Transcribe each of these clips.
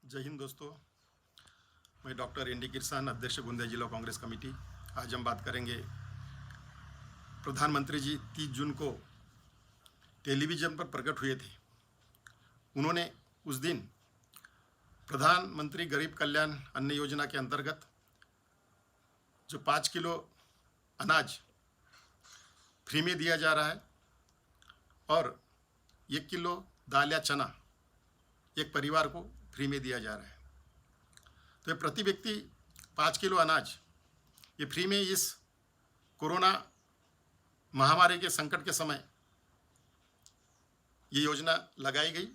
जय हिंद दोस्तों। मैं डॉक्टर एन डी किरसान, अध्यक्ष गोंदिया जिला कांग्रेस कमेटी। आज हम बात करेंगे, प्रधानमंत्री जी 30 जून को टेलीविज़न पर प्रकट हुए थे। उन्होंने उस दिन प्रधानमंत्री गरीब कल्याण अन्न योजना के अंतर्गत जो 5 किलो अनाज फ्री में दिया जा रहा है और 1 किलो दाल या चना एक परिवार को फ्री में दिया जा रहा है, तो ये प्रति व्यक्ति 5 किलो अनाज ये फ्री में इस कोरोना महामारी के संकट के समय ये योजना लगाई गई।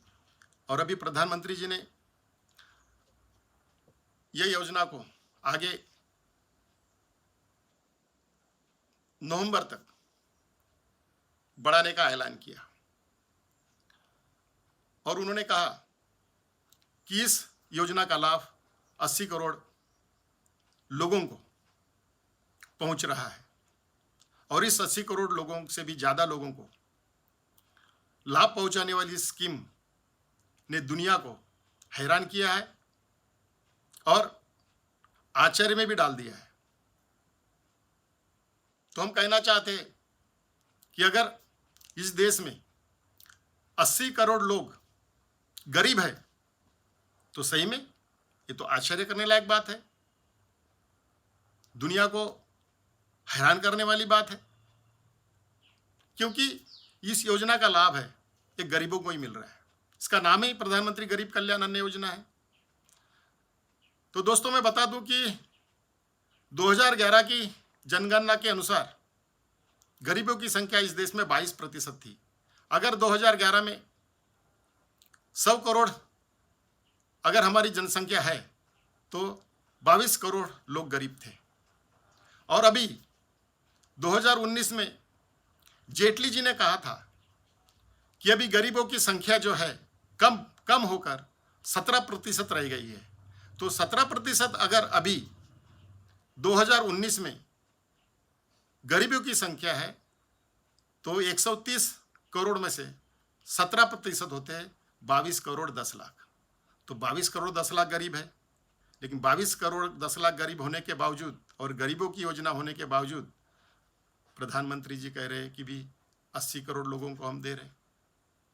और अभी प्रधानमंत्री जी ने ये योजना को आगे नवंबर तक बढ़ाने का ऐलान किया और उन्होंने कहा कि इस योजना का लाभ 80 करोड़ लोगों को पहुंच रहा है और इस 80 करोड़ लोगों से भी ज़्यादा लोगों को लाभ पहुंचाने वाली स्कीम ने दुनिया को हैरान किया है और आश्चर्य में भी डाल दिया है। तो हम कहना चाहते हैं कि अगर इस देश में 80 करोड़ लोग गरीब है तो सही में ये तो आश्चर्य करने लायक बात है, दुनिया को हैरान करने वाली बात है, क्योंकि इस योजना का लाभ है ये गरीबों को ही मिल रहा है। इसका नाम ही प्रधानमंत्री गरीब कल्याण अन्न योजना है। तो दोस्तों मैं बता दूं कि 2011 की जनगणना के अनुसार गरीबों की संख्या इस देश में 22% थी। अगर 2011 में 100 करोड़ अगर हमारी जनसंख्या है तो 22 करोड़ लोग गरीब थे। और अभी 2019 में जेटली जी ने कहा था कि अभी गरीबों की संख्या जो है कम होकर 17% रह गई है। तो 17% अगर अभी 2019 में गरीबों की संख्या है तो 130 करोड़ में से 17% होते हैं 22 करोड़ 10 लाख। तो 22 करोड़ 10 लाख गरीब है, लेकिन 22 करोड़ 10 लाख गरीब होने के बावजूद और गरीबों की योजना होने के बावजूद प्रधानमंत्री जी कह रहे हैं कि भी 80 करोड़ लोगों को हम दे रहे हैं।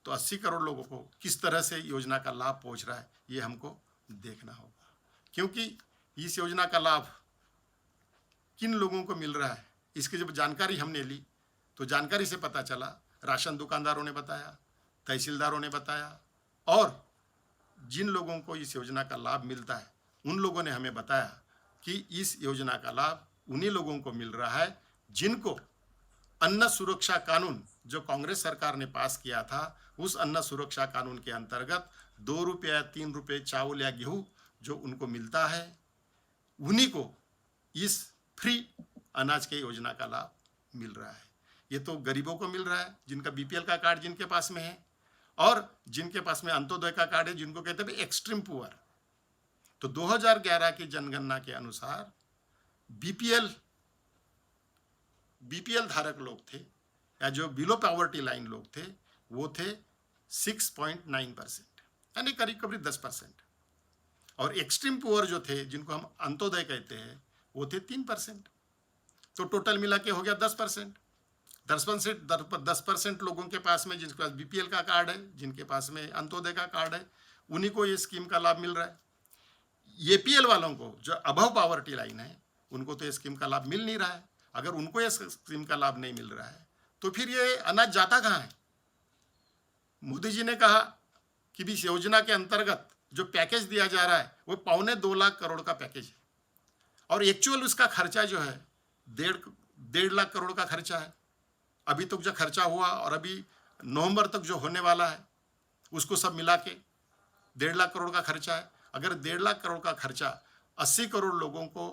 तो 80 करोड़ लोगों को किस तरह से योजना का लाभ पहुंच रहा है ये हमको देखना होगा, क्योंकि इस योजना का लाभ किन लोगों को मिल रहा है इसकी जब जानकारी हमने ली तो जानकारी से पता चला, राशन दुकानदारों ने बताया, तहसीलदारों ने बताया और जिन लोगों को इस योजना का लाभ मिलता है उन लोगों ने हमें बताया कि इस योजना का लाभ उन्हीं लोगों को मिल रहा है जिनको अन्न सुरक्षा कानून जो कांग्रेस सरकार ने पास किया था, उस अन्न सुरक्षा कानून के अंतर्गत 2 रुपये 3 रुपये चावल या गेहूँ जो उनको मिलता है उन्हीं को इस फ्री अनाज के योजना का लाभ मिल रहा है। ये तो गरीबों को मिल रहा है जिनका बीपीएल का कार्ड जिनके पास में है और जिनके पास में अंत्योदय का कार्ड है, जिनको कहते हैं एक्सट्रीम पुअर। तो 2011 की जनगणना के अनुसार बीपीएल धारक लोग थे या जो बिलो पॉवर्टी लाइन लोग थे वो थे 6.9%, यानी करीब करीब 10%। और एक्सट्रीम पुअर जो थे जिनको हम अंत्योदय कहते हैं वो थे 3%। तो टोटल मिला के हो गया 10%। 10% लोगों के पास में जिनके पास बीपीएल का कार्ड है, जिनके पास में अंत्योदय का कार्ड है, उन्हीं को ये स्कीम का लाभ मिल रहा है। एपीएल वालों को जो अबव पॉवर्टी लाइन है उनको तो ये स्कीम का लाभ मिल नहीं रहा है। अगर उनको ये स्कीम का लाभ नहीं मिल रहा है तो फिर ये अनाज जाता कहाँ है? मोदी जी ने कहा कि भी इस योजना के अंतर्गत जो पैकेज दिया जा रहा है वो 1.25 लाख करोड़ का पैकेज है और एक्चुअल उसका खर्चा जो है 1.5 लाख करोड़ का खर्चा है। अभी तक जो खर्चा हुआ और अभी नवंबर तक जो होने वाला है उसको सब मिला के 1.5 लाख करोड़ का खर्चा है। अगर 1.5 लाख करोड़ का खर्चा 80 करोड़ लोगों को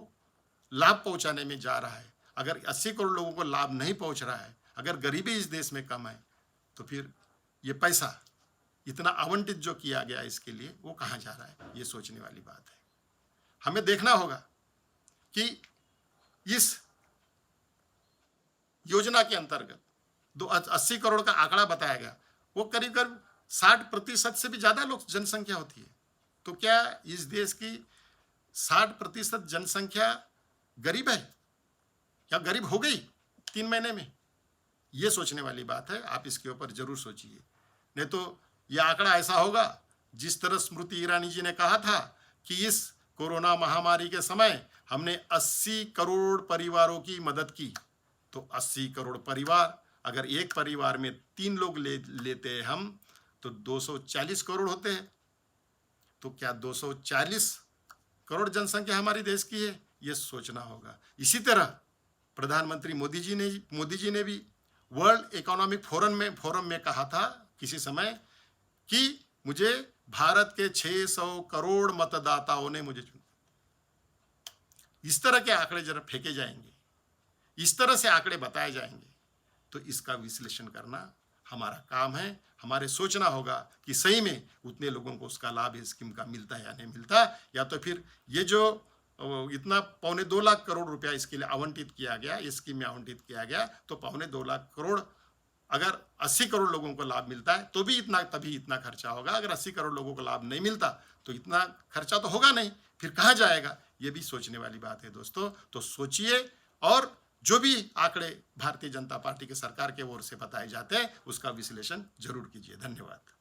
लाभ पहुंचाने में जा रहा है, अगर 80 करोड़ लोगों को लाभ नहीं पहुंच रहा है, अगर गरीबी इस देश में कम है, तो फिर ये पैसा इतना आवंटित जो किया गया इसके लिए वो कहाँ जा रहा है, ये सोचने वाली बात है। हमें देखना होगा कि इस योजना के अंतर्गत 80 करोड़ का आंकड़ा बताया गया, वो करीब करीब 60% से भी ज़्यादा लोग जनसंख्या होती है। तो क्या इस देश की 60% जनसंख्या गरीब है या गरीब हो गई 3 महीने में? ये सोचने वाली बात है, आप इसके ऊपर जरूर सोचिए। नहीं तो यह आंकड़ा ऐसा होगा जिस तरह स्मृति ईरानी जी ने कहा था कि इस कोरोना महामारी के समय हमने 80 करोड़ परिवारों की मदद की। तो 80 करोड़ परिवार, अगर एक परिवार में 3 लोग लेते हैं हम, तो 240 करोड़ होते हैं। तो क्या 240 करोड़ जनसंख्या हमारे देश की है? ये सोचना होगा। इसी तरह प्रधानमंत्री मोदी जी ने भी वर्ल्ड इकोनॉमिक फोरम में कहा था किसी समय कि मुझे भारत के 600 करोड़ मतदाताओं ने मुझे चुना। इस तरह के आंकड़े जरा फेंके जाएंगे, इस तरह से आंकड़े बताए जाएंगे, तो इसका विश्लेषण करना हमारा काम है। हमारे सोचना होगा कि सही में उतने लोगों को उसका लाभ इस स्कीम का मिलता है या नहीं मिलता, या तो फिर ये जो इतना 2.25 लाख करोड़ रुपया इसके लिए आवंटित किया गया, इस स्कीम में आवंटित किया गया, तो 2.25 लाख करोड़ अगर 80 करोड़ लोगों को लाभ मिलता है तो भी तभी इतना खर्चा होगा। अगर 80 करोड़ लोगों को लाभ नहीं मिलता तो इतना खर्चा तो होगा नहीं, फिर कहाँ जाएगा? ये भी सोचने वाली बात है दोस्तों। तो सोचिए, और जो भी आंकड़े भारतीय जनता पार्टी के सरकार के ओर से बताए जाते हैं उसका विश्लेषण जरूर कीजिए। धन्यवाद।